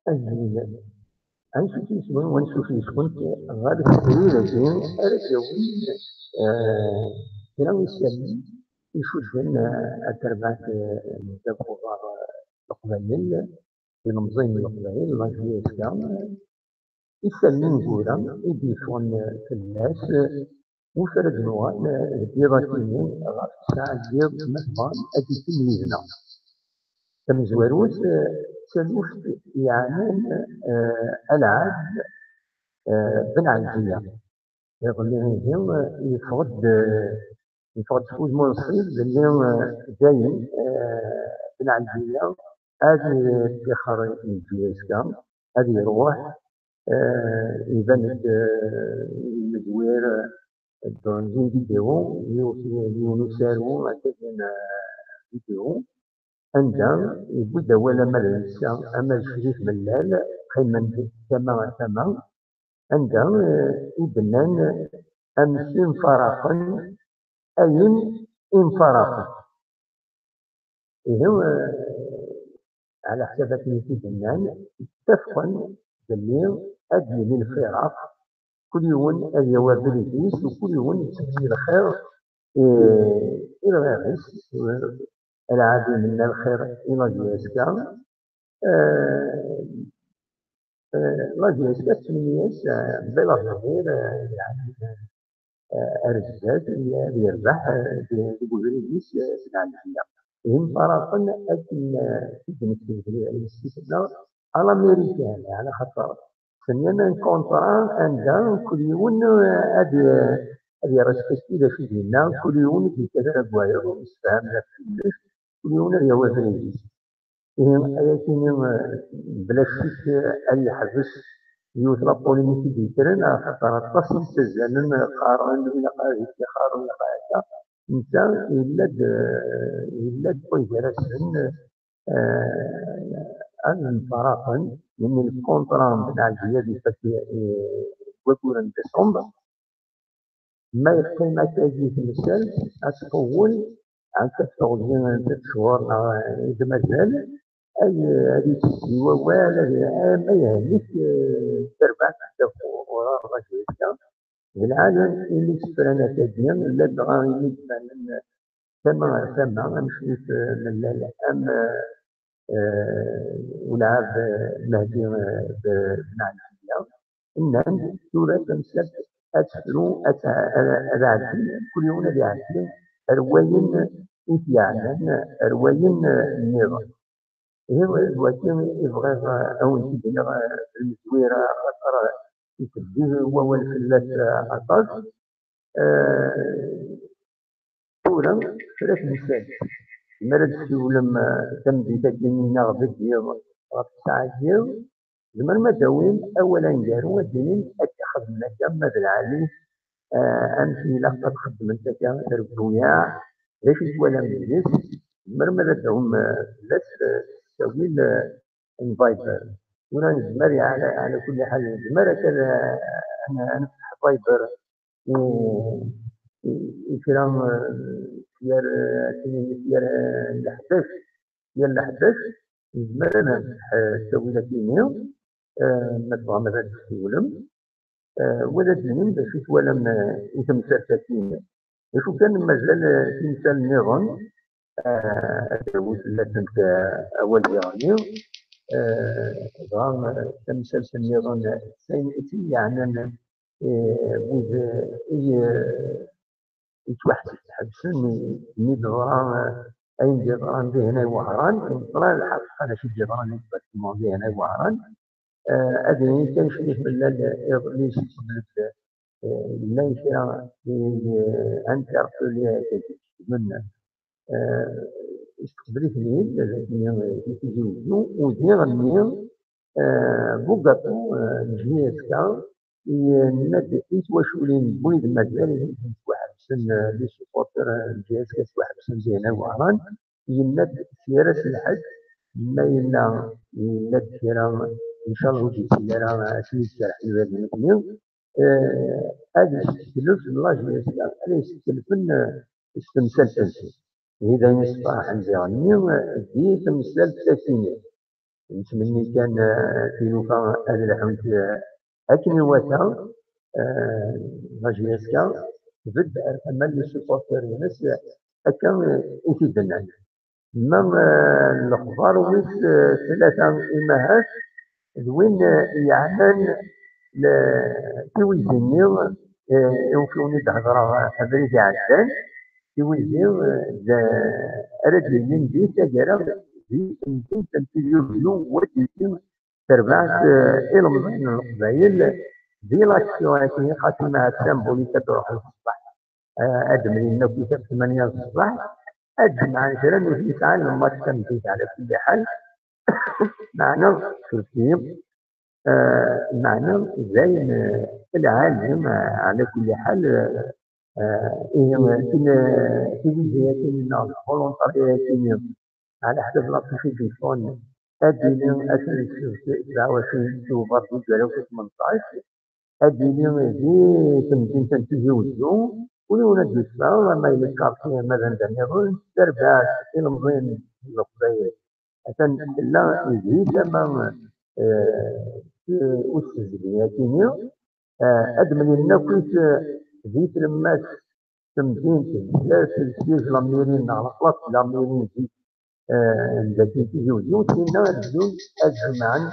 أجل أنشوف يسون ونشوف يسون غادي تسري لكن أرجوي كلام يسمي يشوفن أتربعت دبوغار القبائل المزين القبائل لاجيس كان يسمين بورا يديفون فلاس وفرد نوال ديراتينين غاف ساعة دير مثلا أدي تميزنا تمزوروت تلوفت يعني ألعاب بن عزية يغلي يفقد فوز منصيب اللي داين بن عزية هذه تخر الجيش كان هذه يروح يبان المدوير الدرنجين فيديو يونسارو هكذا فيديو عندها يبدا ولا مالنسا اما الشريف ملال خيمن كما عندها يبنان امسين فرقا اين انفرقا إذا على حسابات في بنان اتفقا باللي أدي للفراق كل يوم الجواب بالإنجليز وكل يوم يسمي الخير إلى غيرس العادي من الخير إلى جيسكا لا جيسكا تسميس بلا غير يعني الرجال اللي يربح بالإنجليز في العالم هم فرقا أكن بالنسبة للاستثناء على أمريكان على خاطر ثانيا كونترا عندها كل يوم هذه ريسبكتي في ديننا كل يوم في كذا بواير ويسفهم لا كلش كل يوم هي وزنيس لكن بلا شك أي حبس يوثلا بوليميكي ديكرن خاطر تصل تزالن قارن ولا قارن ولا قاعدة إنسان إلا بويجرسن أن فرقا من الكونتران بتاع الجياد في وكورن ديسمبر ما يبقى ما تجي في المثال أتطول عن كتغذية 6 شهور إذا مازال أي هذه السيوة ولا ما يهلك تربع تحت ورا العالم اللي سفرنا تدين لا بغا كما نمشي من الأم ولعب مهدي بن علي إن سورة تمسك أتفلو أتعدل كل يوم أتعدل أرواين إتيانا أرواين النظام هو الوكيل يبغى أو تبنى المزويرة خطر يتبديه هو والفلات عطاس سورة ثلاث مثال المرد لما تم بتجنينا غبدير غبسعير لما ما داوين أولا جاروا الدين أتخذ منك أما بالعالي أمشي لقد خدمتك ربويا ليش ولا مجلس مرمى داهم لس تسوي الفايبر ولا نزمر على كل حال نزمر كذا أنا نفتح فايبر كلام سير سير الحدث ديال الحدث نزمر أنا نفتح تسوي لك إيميل نطبع مثلا في ولم ولا دين باش يتولم يتمثل تكوين يشوف كان مازال تمثال النظام أدوز لكن أول يعني ظهر تمثال النظام سيأتي يعني بوز يتوحد حبسن من ظهران أين جدران ذهنا وهران طلع الحقيقة أنا شي جدران يتبقى ذهنا وهران أدري كان شريف من الإغليس ليس أن ترسل من استقبلت لي يتزوجوا ودير النيل بوغاتو جيسكا يند يتواشولين بويد مازال واحد سن لي سوبورتر جيسكا واحد سن زينة وعران يند سيارة الحد ما يند سيارة إن شاء الله وجهي سيارة سيد شرح الوالد المثنين هذا التكلف الله جيسكا هذا يستكلفن استمثال تنسي إذا يصبح عندي غني دي تمثال 30 نتمنى كان في لوكا هذا الحوت أكن الوثا ماجياسكا بد أمل لي سوبورتير يونس هكا يفيدنا. ما الأخبار ويس ثلاثة إمهات وين يعلن تويزيني يوفوني تهضر أبريد عدان تويزي أراد يمين دي تجارة دي يمكن تنتيجيو وديتي تربعت إلمضين القبايل دي لاكسيواتي خاتمة سامبوليكا تروح الصباح أدمي إنه في 8 الصباح أجمع نشرا وفي ساعة لما تستمتيت على كل حال معنا تركيب معنا زين العالم على كل حال تلفزيون فولونتاريات على حسب الابليكيشن اديني اساس 27 اكتوبر 2018 اديني دي تمكين تنتجوزو ولونا ديسبا ما يلقى مثلا دنيا دربات المضين القضيه عشان لا يزيد لما أسس أدمن النفس زيت لما تمدين بزاف السيج لاميرين على خلاص لاميرين زيت التي تزوجون فينا الزوج أجمعا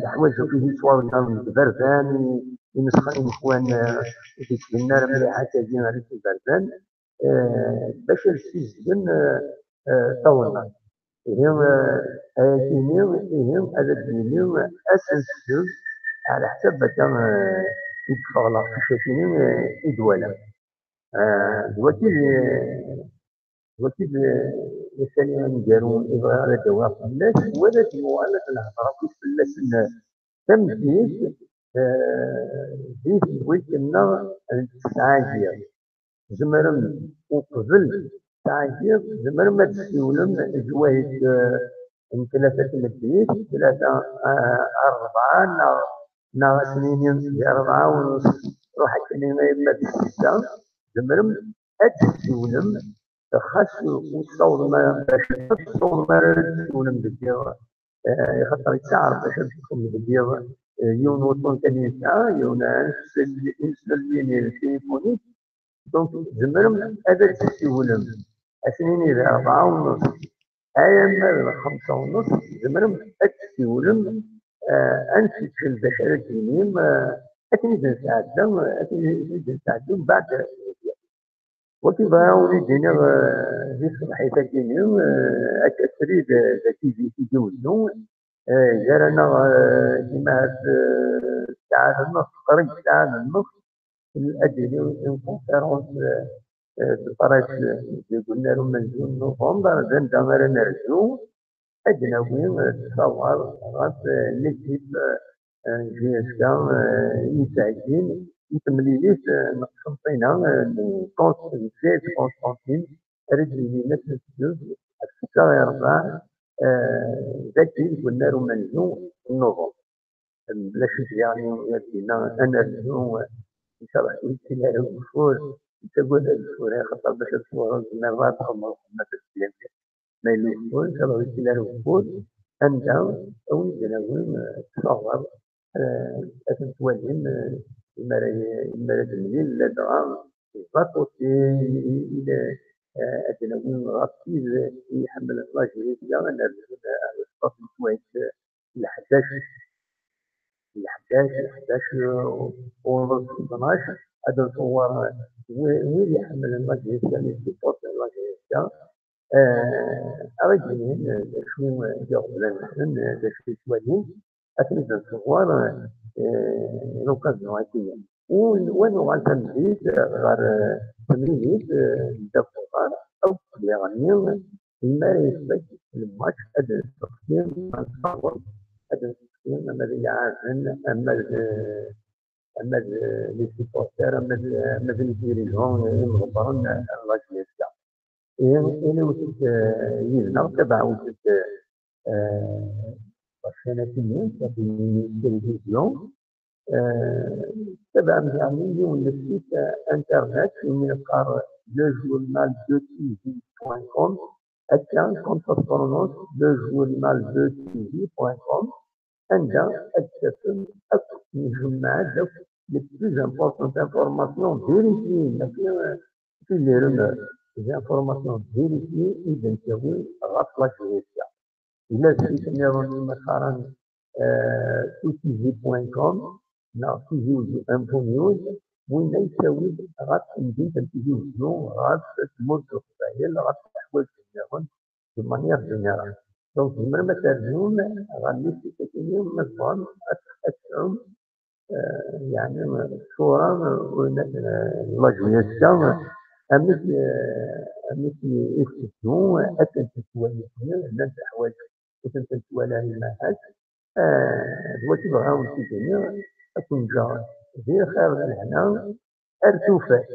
الحوايج فيه صورنا من البردان ينسخن إخوان في النار مليحة كازين على البردان باش السيزن طولنا هم كينيو هم هذا الدينيو أساس على حسب كان يدفع لا خشيتين يدولا دلوقتي دلوقتي مثلا نديرو إبغاء الدواء فلاس ولا تموالة الهضرة في فلاس تمديد زيت ويكنا التسعاجية زمرم وقبل تعجير زمرم ما تسيولم جوايد من ثلاثة مديت ثلاثة أربعة نا سنين 4 ونص روح كني ما تسيسا زمرم أتسيولم خاص وصور ما باش تصور ما تسيولم بدير خاطر يتعرف باش تكون بدير يون وطن تاني ساعة يون إنسولين التليفوني دونك زمرم هذا تسيولم أسنيني 4 ونص أيام 5 ونص زمرم تسيولم أنسيت في البشرة الدينيم أكيد نساعدهم أكيد نساعدهم بعد وكيف ولي دينا في صباحية الدينيم أكثري ذاتي في جوزنو جارنا كيما ساعة النص قريب ساعة النص الأدلة والكونفيرونس بطريقة قلنا لهم من جون نوفمبر عندما نرجو أجنبي تصور غاس نكتب جي اس كا يساعدين يتمليليس نقسمطينا كونستانتين رجلي نفس الجزء السكة يربع ذاتي قلنا لهم من جون نوفمبر لا شك يعني يدينا أنا اليوم إن شاء الله يمكن له الفول تقول الفول خاطر باش الفول مرات خمر ما تسلم ما الفول إن شاء الله يمكن له الفول أنت أو يجنون تصور أتتولين المرض الليل لدغام الضغط إلى أتنون غطيز يحمل الله جريد يا نرجو الصف كويس الحداش 11 ونص 12 هذا الصور وين يحمل المجلس يعني في صوت المجلس أرجعين شو جاوب لنا شو شوالين أكيد الصور لو كان نوعية ونوع التمريض غير تمريض الدفع أو يعني ما يثبت الماتش هذا التقسيم الصور هذا التقسيم الذي يعزل أما لي سيبورتير أما لي ديريجون مغبرون الله يسلمك إلى وجدت يزنا تبع وجدت السنتين في التلفزيون تبع يعني يوم السيت انترنت من قار لو جورنال دو تي في بوان كوم هكا كنت تبرونونس لو جورنال دو تيفي بوان كوم عندها تكتسب نجمع دوك لي بلوز امبورطون انفورماسيون فيريفي ماشي في لي رومور لي انفورماسيون فيريفي إذا نساوي غاف لا جوريسيا إلا مشيت نيروني مثلا تيفي بوان كوم لا تيفي انفو نيوز وين يساوي غاف نزيد تيفي شنو غاف تمر القبائل غاف الأحوال في de manière générale. Donc, même الترجمة غادي تكون مفهوم أكثر يعني صورة لا جويسيا أمثل إفكتيون أتنتسوى لنا الحوايج وتنتسوى لها المنهج دلوقتي بغاو نسيتيني أكون جا غير خير الهنا أرتوفات